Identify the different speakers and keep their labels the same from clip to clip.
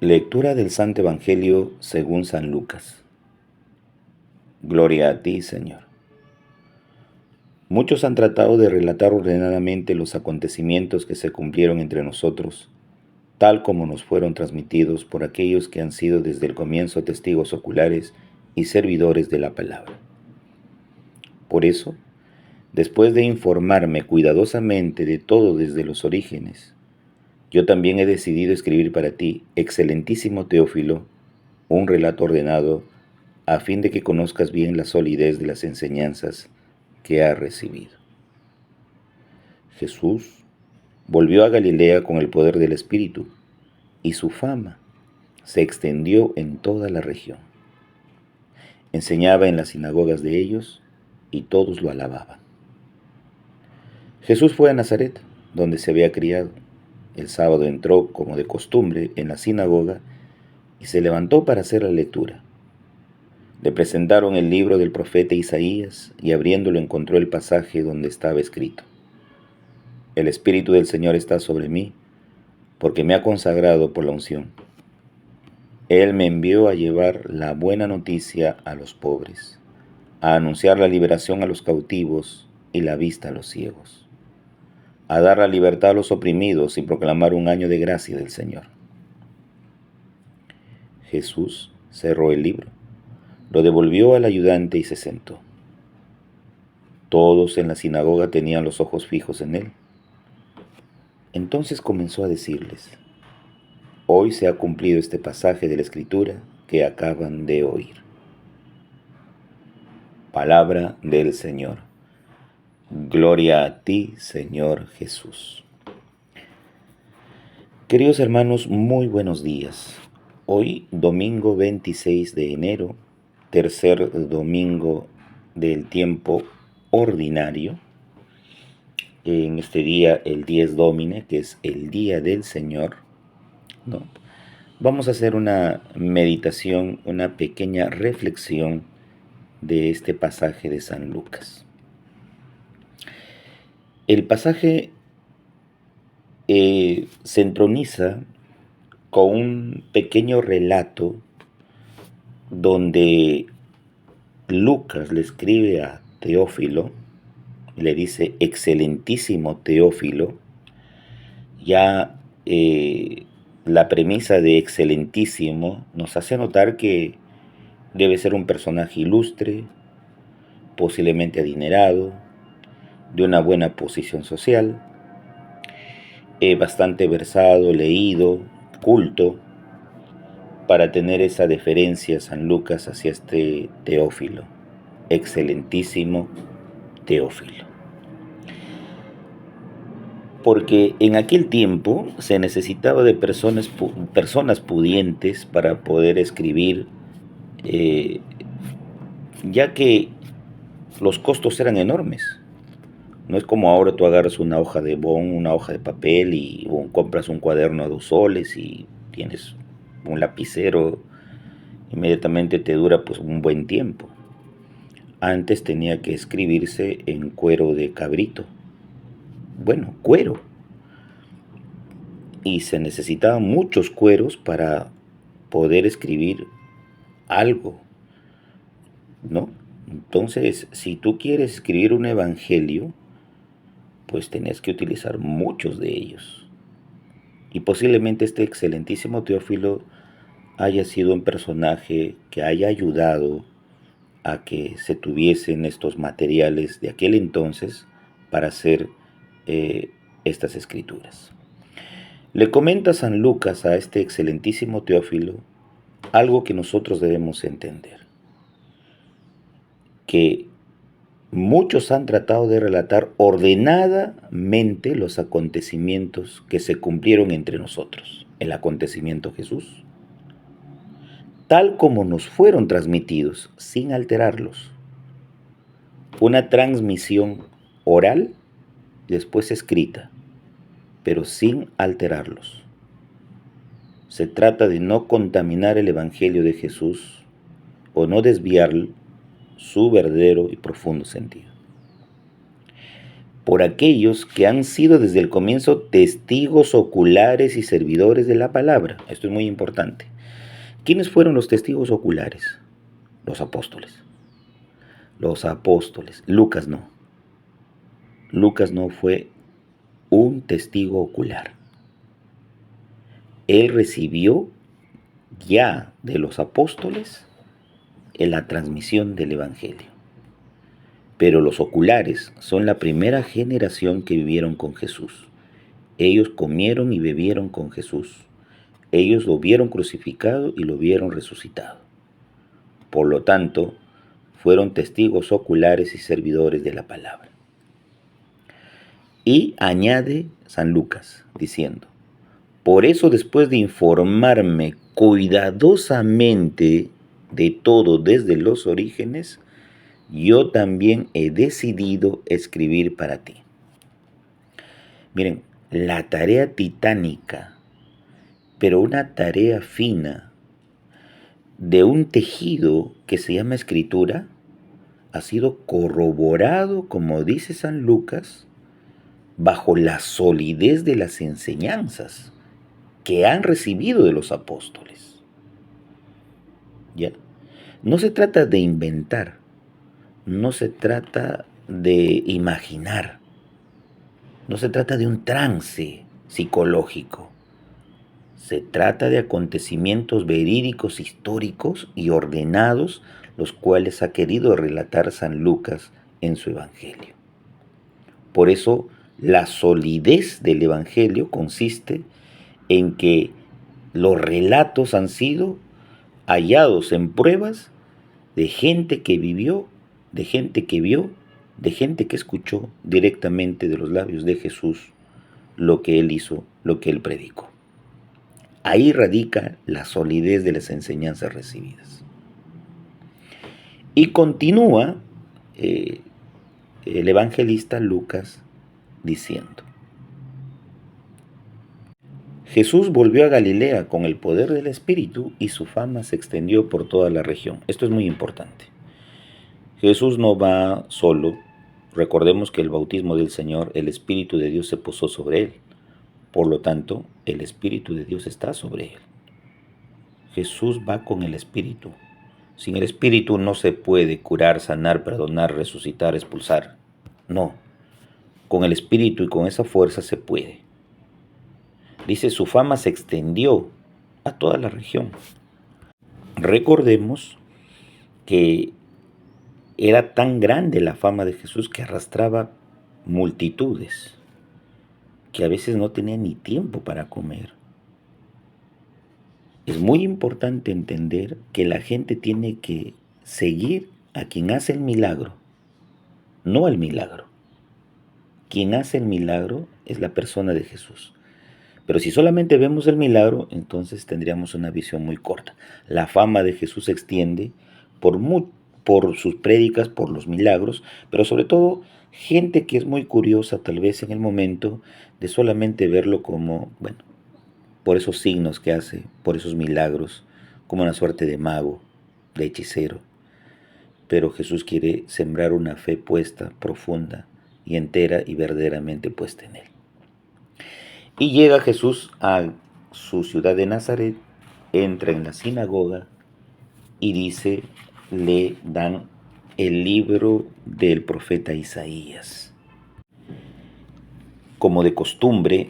Speaker 1: Lectura del Santo Evangelio según San Lucas. Gloria a ti, Señor. Muchos han tratado de relatar ordenadamente los acontecimientos que se cumplieron entre nosotros, tal como nos fueron transmitidos por aquellos que han sido desde el comienzo testigos oculares y servidores de la palabra. Por eso, después de informarme cuidadosamente de todo desde los orígenes, yo también he decidido escribir para ti, excelentísimo Teófilo, un relato ordenado a fin de que conozcas bien la solidez de las enseñanzas que has recibido. Jesús volvió a Galilea con el poder del Espíritu, y su fama se extendió en toda la región. Enseñaba en las sinagogas de ellos, y todos lo alababan. Jesús fue a Nazaret, donde se había criado. El sábado entró, como de costumbre, en la sinagoga y se levantó para hacer la lectura. Le presentaron el libro del profeta Isaías y abriéndolo encontró el pasaje donde estaba escrito: El Espíritu del Señor está sobre mí, porque me ha consagrado por la unción. Él me envió a llevar la buena noticia a los pobres, a anunciar la liberación a los cautivos y la vista a los ciegos, a dar la libertad a los oprimidos y proclamar un año de gracia del Señor. Jesús cerró el libro, lo devolvió al ayudante y se sentó. Todos en la sinagoga tenían los ojos fijos en él. Entonces comenzó a decirles: Hoy se ha cumplido este pasaje de la Escritura que acaban de oír. Palabra del Señor. Gloria a ti, Señor Jesús. Queridos hermanos, muy buenos días. Hoy, domingo 26 de enero, tercer domingo del tiempo ordinario. En este día, el Dies Domini, que es el Día del Señor, ¿no? Vamos a hacer una meditación, una pequeña reflexión de este pasaje de San Lucas. El pasaje se entroniza con un pequeño relato donde Lucas le escribe a Teófilo, le dice: excelentísimo Teófilo. Ya la premisa de excelentísimo nos hace notar que debe ser un personaje ilustre, posiblemente adinerado, de una buena posición social, bastante versado, leído, culto, para tener esa deferencia San Lucas hacia este Teófilo, excelentísimo Teófilo. Porque en aquel tiempo se necesitaba de personas pudientes para poder escribir, ya que los costos eran enormes. No es como ahora tú agarras una hoja de bond, una hoja de papel y compras un cuaderno a 2 soles y tienes un lapicero, inmediatamente te dura pues un buen tiempo. Antes tenía que escribirse en cuero de cabrito. Bueno, cuero. Y se necesitaban muchos cueros para poder escribir algo, ¿no? Entonces, si tú quieres escribir un evangelio, pues tenías que utilizar muchos de ellos. Y posiblemente este excelentísimo Teófilo haya sido un personaje que haya ayudado a que se tuviesen estos materiales de aquel entonces para hacer estas escrituras. Le comenta San Lucas a este excelentísimo Teófilo algo que nosotros debemos entender: que muchos han tratado de relatar ordenadamente los acontecimientos que se cumplieron entre nosotros, el acontecimiento Jesús, tal como nos fueron transmitidos, sin alterarlos. Una transmisión oral, después escrita, pero sin alterarlos. Se trata de no contaminar el Evangelio de Jesús o no desviar su verdadero y profundo sentido. por aquellos que han sido desde el comienzo testigos oculares y servidores de la palabra. Esto es muy importante. ¿Quiénes fueron los testigos oculares? Los apóstoles. Los apóstoles. Lucas no. Lucas no fue un testigo ocular. Él recibió ya de los apóstoles en la transmisión del Evangelio. Pero los oculares son la primera generación que vivieron con Jesús. Ellos comieron y bebieron con Jesús. Ellos lo vieron crucificado y lo vieron resucitado. Por lo tanto, fueron testigos oculares y servidores de la palabra. Y añade San Lucas diciendo: por eso, después de informarme cuidadosamente de todo desde los orígenes, yo también he decidido escribir para ti. Miren, la tarea titánica, pero una tarea fina, de un tejido que se llama escritura, ha sido corroborado, como dice San Lucas, bajo la solidez de las enseñanzas que han recibido de los apóstoles. ¿Ya? No se trata de inventar, no se trata de imaginar, no se trata de un trance psicológico. Se trata de acontecimientos verídicos, históricos y ordenados, los cuales ha querido relatar San Lucas en su Evangelio. Por eso, la solidez del Evangelio consiste en que los relatos han sido hallados en pruebas de gente que vivió, de gente que vio, de gente que escuchó directamente de los labios de Jesús lo que él hizo, lo que él predicó. Ahí radica la solidez de las enseñanzas recibidas. Y continúa el evangelista Lucas diciendo: Jesús volvió a Galilea con el poder del Espíritu y su fama se extendió por toda la región. Esto es muy importante. Jesús no va solo. Recordemos que el bautismo del Señor, el Espíritu de Dios se posó sobre él. Por lo tanto, el Espíritu de Dios está sobre él. Jesús va con el Espíritu. Sin el Espíritu no se puede curar, sanar, perdonar, resucitar, expulsar. No. Con el Espíritu y con esa fuerza se puede. Dice, su fama se extendió a toda la región. Recordemos que era tan grande la fama de Jesús que arrastraba multitudes, que a veces no tenía ni tiempo para comer. Es muy importante entender que la gente tiene que seguir a quien hace el milagro, no al milagro. Quien hace el milagro es la persona de Jesús. Pero si solamente vemos el milagro, entonces tendríamos una visión muy corta. La fama de Jesús se extiende por sus prédicas, por los milagros, pero sobre todo gente que es muy curiosa tal vez en el momento de solamente verlo como, bueno, por esos signos que hace, por esos milagros, como una suerte de mago, de hechicero. Pero Jesús quiere sembrar una fe puesta, profunda y entera y verdaderamente puesta en él. Y llega Jesús a su ciudad de Nazaret, entra en la sinagoga y dice, le dan el libro del profeta Isaías. Como de costumbre,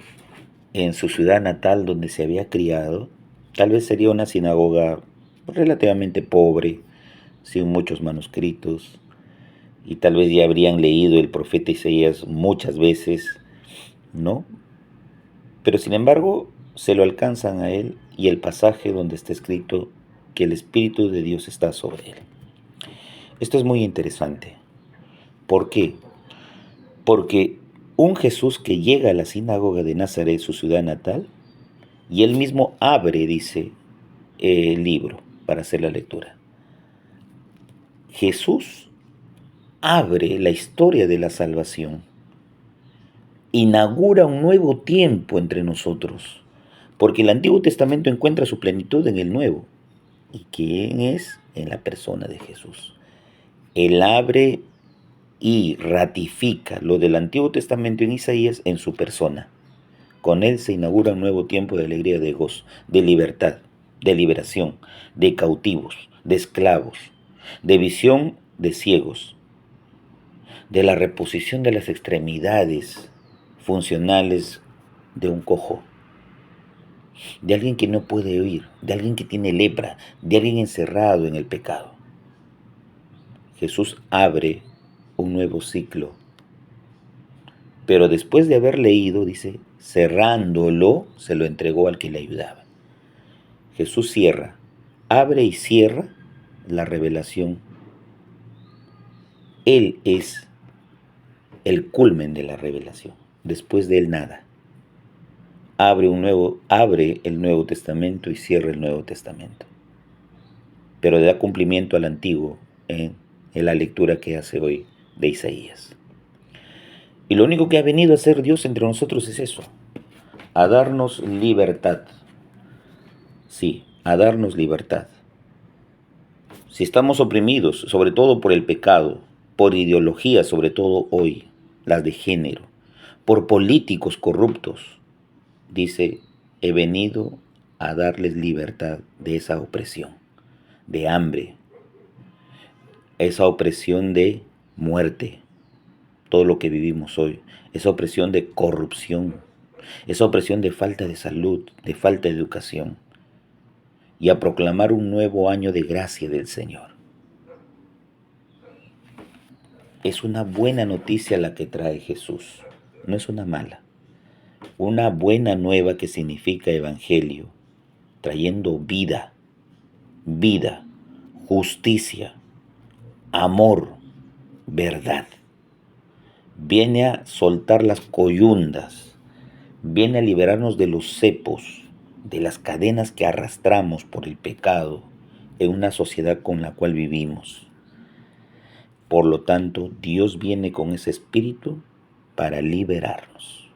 Speaker 1: en su ciudad natal donde se había criado, tal vez sería una sinagoga relativamente pobre, sin muchos manuscritos, y tal vez ya habrían leído el profeta Isaías muchas veces, ¿no? Pero sin embargo, se lo alcanzan a él y el pasaje donde está escrito que el Espíritu de Dios está sobre él. Esto es muy interesante. ¿Por qué? Porque un Jesús que llega a la sinagoga de Nazaret, su ciudad natal, y él mismo abre, dice, el libro para hacer la lectura. Jesús abre la historia de la salvación, inaugura un nuevo tiempo entre nosotros, porque el Antiguo Testamento encuentra su plenitud en el Nuevo. ¿Y quién es? En la persona de Jesús. Él abre y ratifica lo del Antiguo Testamento en Isaías en su persona. Con él se inaugura un nuevo tiempo de alegría, de gozo, de libertad, de liberación, de cautivos, de esclavos, de visión de ciegos, de la reposición de las extremidades funcionales de un cojo, de alguien que no puede oír, de alguien que tiene lepra, de alguien encerrado en el pecado. Jesús abre un nuevo ciclo, pero después de haber leído, dice, cerrándolo, se lo entregó al que le ayudaba. Jesús cierra, abre y cierra la revelación. Él es el culmen de la revelación. Después de él nada. Abre el Nuevo Testamento y cierra el Nuevo Testamento. Pero da cumplimiento al Antiguo en la lectura que hace hoy de Isaías. Y lo único que ha venido a hacer Dios entre nosotros es eso, a darnos libertad. Sí, a darnos libertad. Si estamos oprimidos, sobre todo por el pecado, por ideologías, sobre todo hoy, las de género, por políticos corruptos, dice, he venido a darles libertad de esa opresión, de hambre, esa opresión de muerte, todo lo que vivimos hoy, esa opresión de corrupción, esa opresión de falta de salud, de falta de educación, y a proclamar un nuevo año de gracia del Señor. Es una buena noticia la que trae Jesús, no es una mala. Una buena nueva que significa evangelio, trayendo vida, justicia, amor, verdad. Viene a soltar las coyundas, viene a liberarnos de los cepos, de las cadenas que arrastramos por el pecado en una sociedad con la cual vivimos. Por lo tanto, Dios viene con ese espíritu para liberarnos.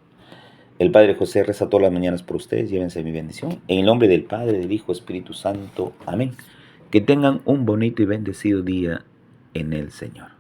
Speaker 1: El Padre José reza todas las mañanas por ustedes, llévense mi bendición. En el nombre del Padre, del Hijo, Espíritu Santo. Amén. Que tengan un bonito y bendecido día en el Señor.